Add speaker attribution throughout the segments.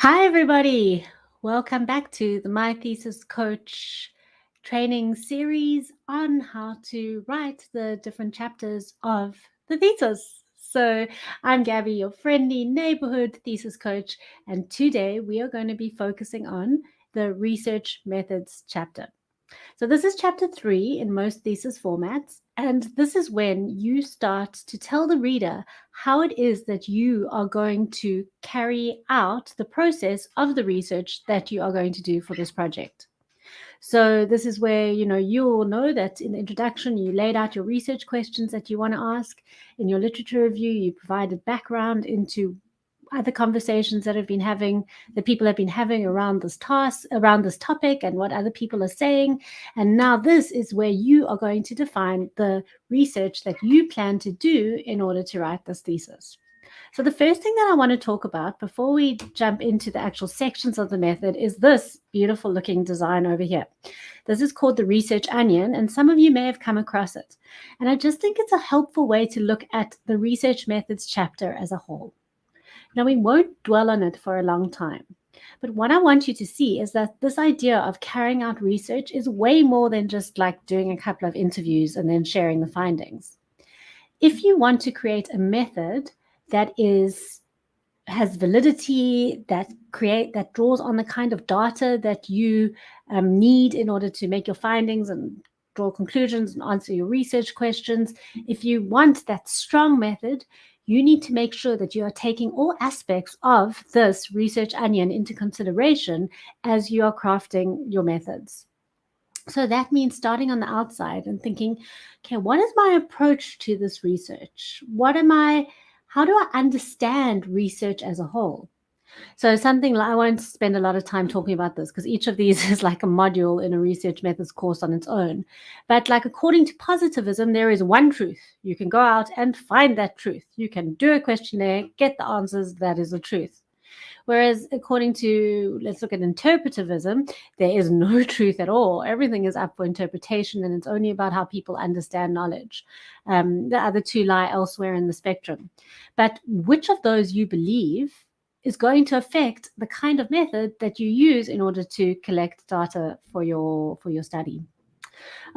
Speaker 1: Hi, everybody. Welcome back to the My Thesis Coach training series on how to write the different chapters of the thesis. So, I'm Gabby, your friendly neighborhood thesis coach, and today we are going to be focusing on the research methods chapter. So, this is chapter 3 in most thesis formats, and this is when you start to tell the reader how it is that you are going to carry out the process of the research that you are going to do for this project. So this is where you'll know that in the introduction you laid out your research questions that you want to ask. In your literature review, you provided background into other conversations that people have been having around this task, around this topic, and what other people are saying. And now this is where you are going to define the research that you plan to do in order to write this thesis. So the first thing that I want to talk about before we jump into the actual sections of the method is this beautiful looking design over here. This is called the research onion, and some of you may have come across it. And I just think it's a helpful way to look at the research methods chapter as a whole. Now, we won't dwell on it for a long time, but what I want you to see is that this idea of carrying out research is way more than just like doing a couple of interviews and then sharing the findings. If you want to create a method that has validity, that draws on the kind of data that you need in order to make your findings and draw conclusions and answer your research questions. If you want that strong method, you need to make sure that you are taking all aspects of this research onion into consideration as you are crafting your methods. So that means starting on the outside and thinking, okay, what is my approach to this research? How do I understand research as a whole? So something I won't spend a lot of time talking about this because each of these is like a module in a research methods course on its own. But like according to positivism, there is one truth. You can go out and find that truth. You can do a questionnaire, get the answers. That is the truth. Whereas according to, let's look at interpretivism, there is no truth at all. Everything is up for interpretation, and it's only about how people understand knowledge. The other two lie elsewhere in the spectrum. But which of those you believe is going to affect the kind of method that you use in order to collect data for your study.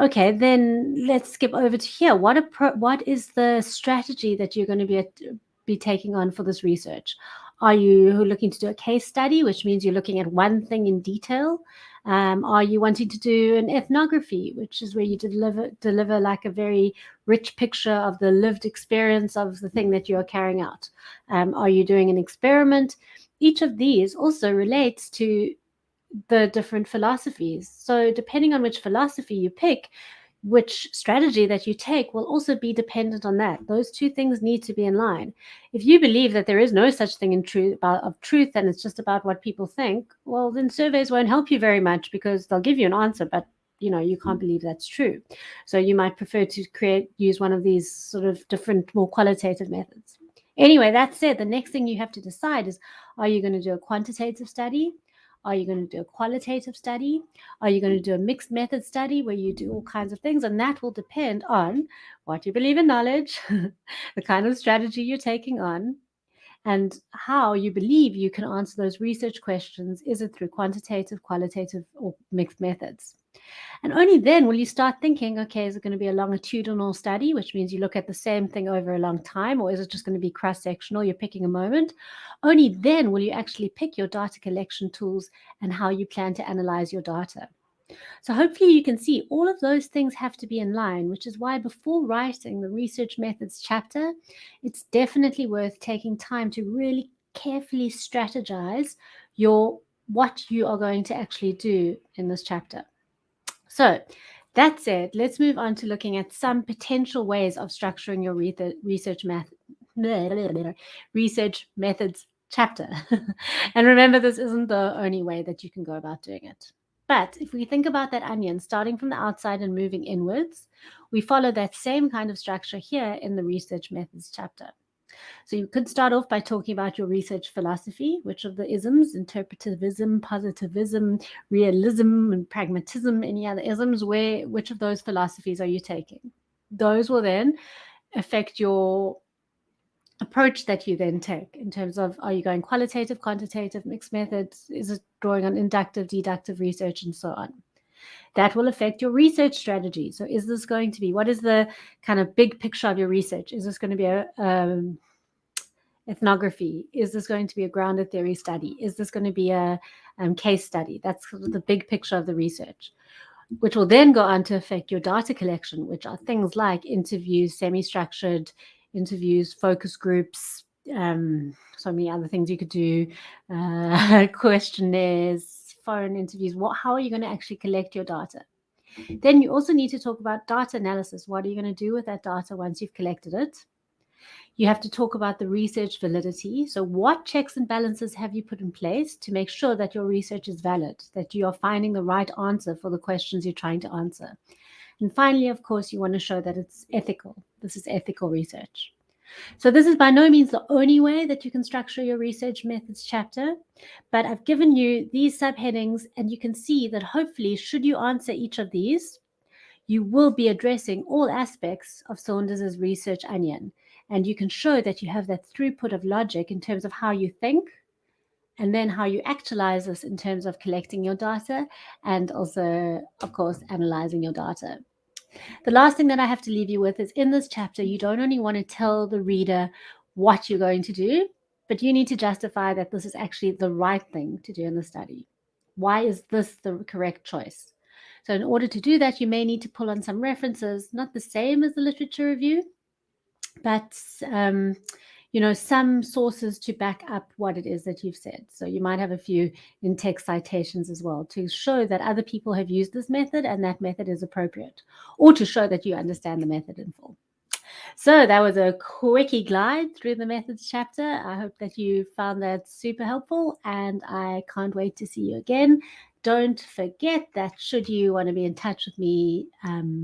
Speaker 1: Okay, then let's skip over to here. What is the strategy that you're going to be taking on for this research? Are you looking to do a case study, which means you're looking at one thing in detail? Are you wanting to do an ethnography, which is where you deliver like a very rich picture of the lived experience of the thing that you are carrying out? Are you doing an experiment? Each of these also relates to the different philosophies. So depending on which philosophy you pick, which strategy that you take will also be dependent on that. Those two things need to be in line. If you believe that there is no such thing in truth and it's just about what people think, well, then surveys won't help you very much because they'll give you an answer, but you can't believe that's true. So you might prefer to use one of these sort of different, more qualitative methods. Anyway, that said, the next thing you have to decide is, are you going to do a quantitative study? Are you going to do a qualitative study? Are you going to do a mixed method study where you do all kinds of things? And that will depend on what you believe in knowledge, the kind of strategy you're taking on, and how you believe you can answer those research questions. Is it through quantitative, qualitative, or mixed methods? And only then will you start thinking, okay, is it going to be a longitudinal study, which means you look at the same thing over a long time, or is it just going to be cross-sectional, you're picking a moment? Only then will you actually pick your data collection tools and how you plan to analyze your data. So hopefully you can see all of those things have to be in line, which is why before writing the research methods chapter, it's definitely worth taking time to really carefully strategize what you are going to actually do in this chapter. So that said, let's move on to looking at some potential ways of structuring your research methods chapter. And remember, this isn't the only way that you can go about doing it. But if we think about that onion, starting from the outside and moving inwards, we follow that same kind of structure here in the research methods chapter. So you could start off by talking about your research philosophy, which of the isms, interpretivism, positivism, realism, and pragmatism, any other isms, which of those philosophies are you taking? Those will then affect your approach that you then take in terms of, are you going qualitative, quantitative, mixed methods? Is it drawing on inductive, deductive research, and so on? That will affect your research strategy. So is this going to be, what is the kind of big picture of your research? Is this going to be a ethnography? Is this going to be a grounded theory study? Is this going to be a case study? That's the big picture of the research, which will then go on to affect your data collection, which are things like interviews, semi-structured interviews, focus groups, so many other things you could do, questionnaires, foreign interviews. How are you going to actually collect your data? Then you also need to talk about data analysis. What are you going to do with that data once you've collected it? You have to talk about the research validity. So what checks and balances have you put in place to make sure that your research is valid, that you are finding the right answer for the questions you're trying to answer? And finally, of course, you want to show that it's ethical. This is ethical research. So this is by no means the only way that you can structure your research methods chapter, but I've given you these subheadings, and you can see that hopefully, should you answer each of these, you will be addressing all aspects of Saunders' research onion, and you can show that you have that throughput of logic in terms of how you think, and then how you actualize this in terms of collecting your data, and also, of course, analyzing your data. The last thing that I have to leave you with is, in this chapter, you don't only want to tell the reader what you're going to do, but you need to justify that this is actually the right thing to do in the study. Why is this the correct choice? So in order to do that, you may need to pull on some references, not the same as the literature review, but some sources to back up what it is that you've said. So you might have a few in-text citations as well to show that other people have used this method and that method is appropriate, or to show that you understand the method in full. So that was a quickie glide through the methods chapter. I hope that you found that super helpful, and I can't wait to see you again. Don't forget that should you want to be in touch with me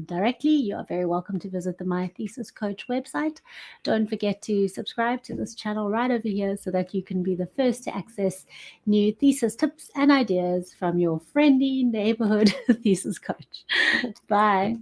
Speaker 1: directly, you are very welcome to visit the My Thesis Coach website. Don't forget to subscribe to this channel right over here so that you can be the first to access new thesis tips and ideas from your friendly neighborhood thesis coach. Bye.